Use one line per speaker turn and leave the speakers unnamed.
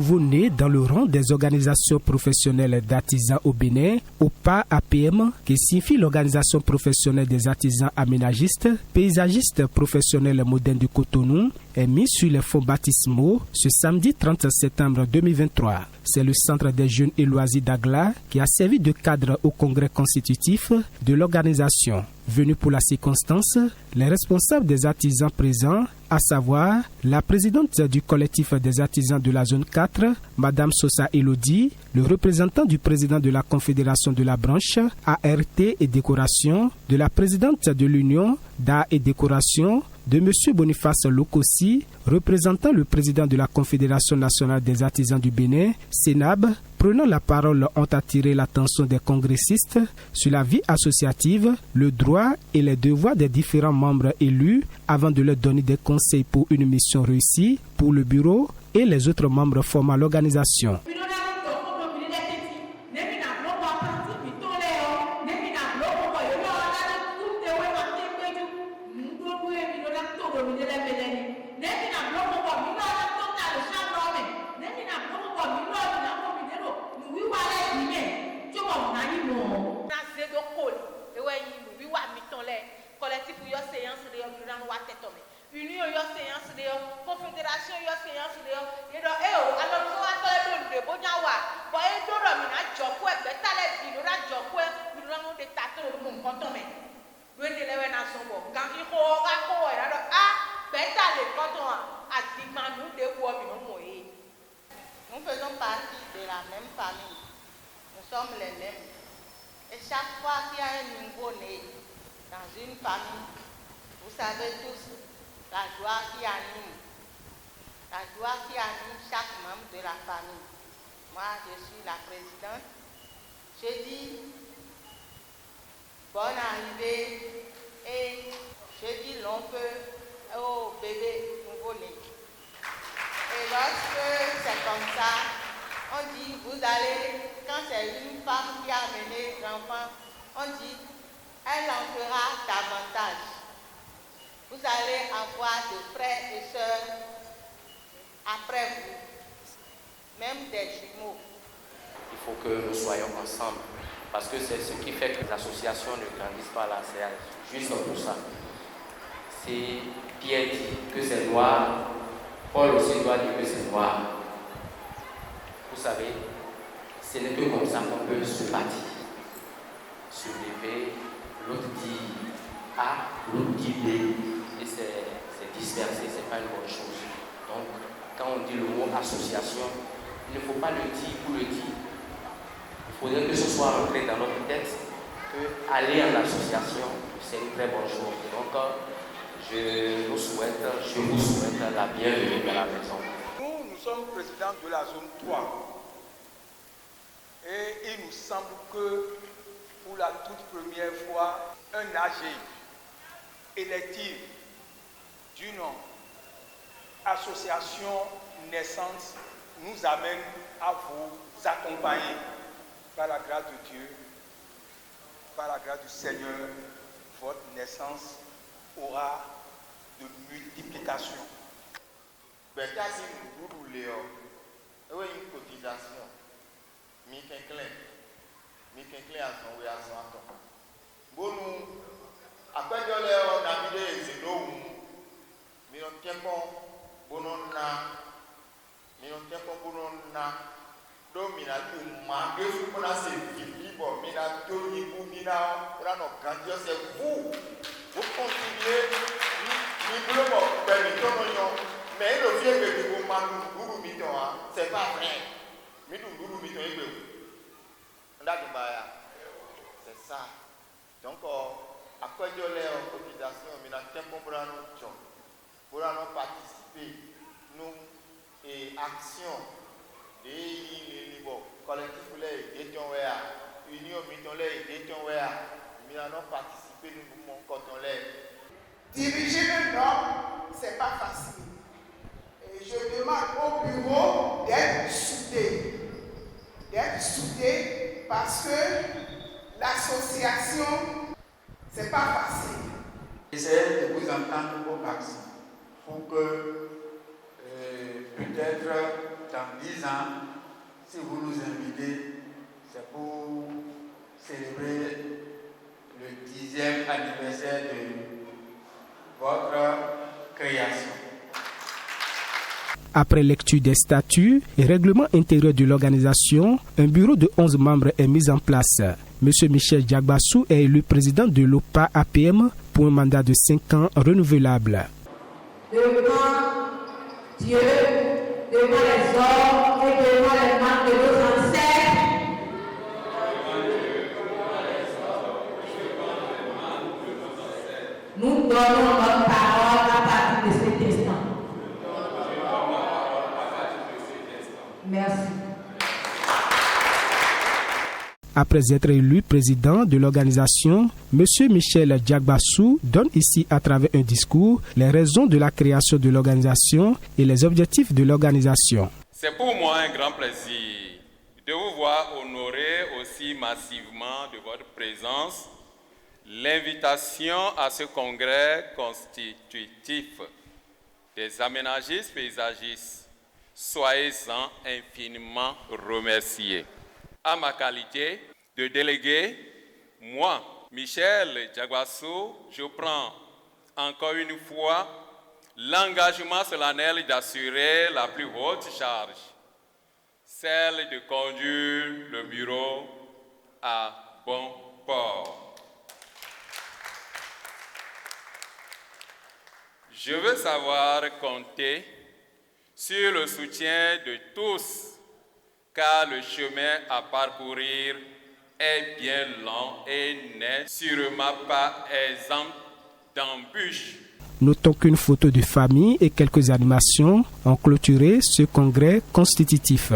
nouveau-né dans le rang des organisations professionnelles d'artisans au Bénin, OPA-APM, qui signifie l'Organisation professionnelle des artisans aménagistes, paysagistes professionnels modernes du Cotonou, est mis sur les fonds baptismaux ce samedi 30 septembre 2023. C'est le Centre des jeunes et loisirs d'Agla qui a servi de cadre au congrès constitutif de l'organisation. Venus pour la circonstance, les responsables des artisans présents, à savoir la présidente du collectif des artisans de la zone 4, Madame Sosa Elodie, le représentant du président de la Confédération de la branche ART et décoration, de la présidente de l'Union d'art et décoration, de M. Boniface Lokossi, représentant le président de la Confédération nationale des artisans du Bénin, Sénab, prenant la parole, ont attiré l'attention des congressistes sur la vie associative, le droit et les devoirs des différents membres élus avant de leur donner des conseils pour une mission réussie pour le bureau et les autres membres formant l'organisation.
Union yo séance de confédération yo séance de et do alors so atole de bonyawa bo e do ro mi na joko e betale bi do na joko e bi do no de tato mo nkoto me we de lewe na so bo kan ki ko ga ko e do betale koto a ti ma nu de wo mi no mo e. Nous faisons partie de la même famille. Nous sommes les mêmes. Et chaque fois qu'il y a un nouveau-né dans une famille, vous savez tous la joie qui anime chaque membre de la famille. Moi, je suis la présidente. Je dis bonne arrivée et je dis long feu au bébé nouveau-né. Et lorsque c'est comme ça, on dit vous allez, quand c'est une femme qui a amené l'enfant, on dit elle en fera davantage. Vous allez avoir de frères et sœurs après vous, même des jumeaux.
Il faut que nous soyons ensemble, parce que c'est ce qui fait que les associations ne grandissent pas là, c'est juste pour ça. C'est Pierre dit que c'est noir, Paul aussi doit dire que c'est noir. Vous savez, ce n'est que comme ça qu'on peut se bâtir, se lever, l'autre dit A, l'autre dit B. C'est dispersé, ce n'est pas une bonne chose. Donc, quand on dit le mot association, il ne faut pas le dire pour le dire. Il faudrait que ce soit rentré dans notre tête que aller en association, c'est une très bonne chose. Donc, je vous souhaite la bienvenue à la maison.
Nous sommes présidents de la zone 3. Et il nous semble que pour la toute première fois, un AG électif d'une association naissante nous amène à vous accompagner par la grâce de Dieu, par la grâce du Seigneur. Votre naissance aura de multiplication.
Betasi Boudou Léo, une cotisation. Miquelin à son oui à son temps. Bon, après que Léo Nabide et Zéno, Minon Tiempon, Bononna, Domina, Mangé, pour la sécurité, bon, Mina, Tony, Mina, Rano, Gandio, c'est vous. Vous continuez, nous voulons permettre, mais le vieux que vous m'avez c'est pas vrai. C'est ça. Donc, après les cotisations, nous avons participer nous et action des collectifs union nous allons participer nous quand on l'est.
Diriger un homme, c'est pas facile. Et je demande au bureau d'être soudé parce que l'association, c'est pas facile.
Essayez de vous entendre au maximum pour que peut-être dans 10 ans, si vous nous invitez, c'est pour célébrer le 10e anniversaire de votre création.
Après lecture des statuts et règlement intérieur de l'organisation, un bureau de 11 membres est mis en place. M. Michel Diagbassou est élu président de l'OPA APM pour un mandat de 5 ans renouvelable.
Devant Dieu, devant les hommes et devant les membres de nos ancêtres, nous donnons notre parole à partir de cet instant. Merci.
Après être élu président de l'organisation, M. Michel Diagbassou donne ici à travers un discours les raisons de la création de l'organisation et les objectifs de l'organisation.
C'est pour moi un grand plaisir de vous voir honorer aussi massivement de votre présence l'invitation à ce congrès constitutif des aménagistes paysagistes. Soyez-en infiniment remerciés. À ma qualité de délégué, moi, Michel Diagbassou, je prends encore une fois l'engagement solennel d'assurer la plus haute charge, celle de conduire le bureau à bon port. Je veux savoir compter sur le soutien de tous, car le chemin à parcourir est bien long et n'est sûrement pas exempt d'embûches.
Notons qu'une photo de famille et quelques animations ont clôturé ce congrès constitutif.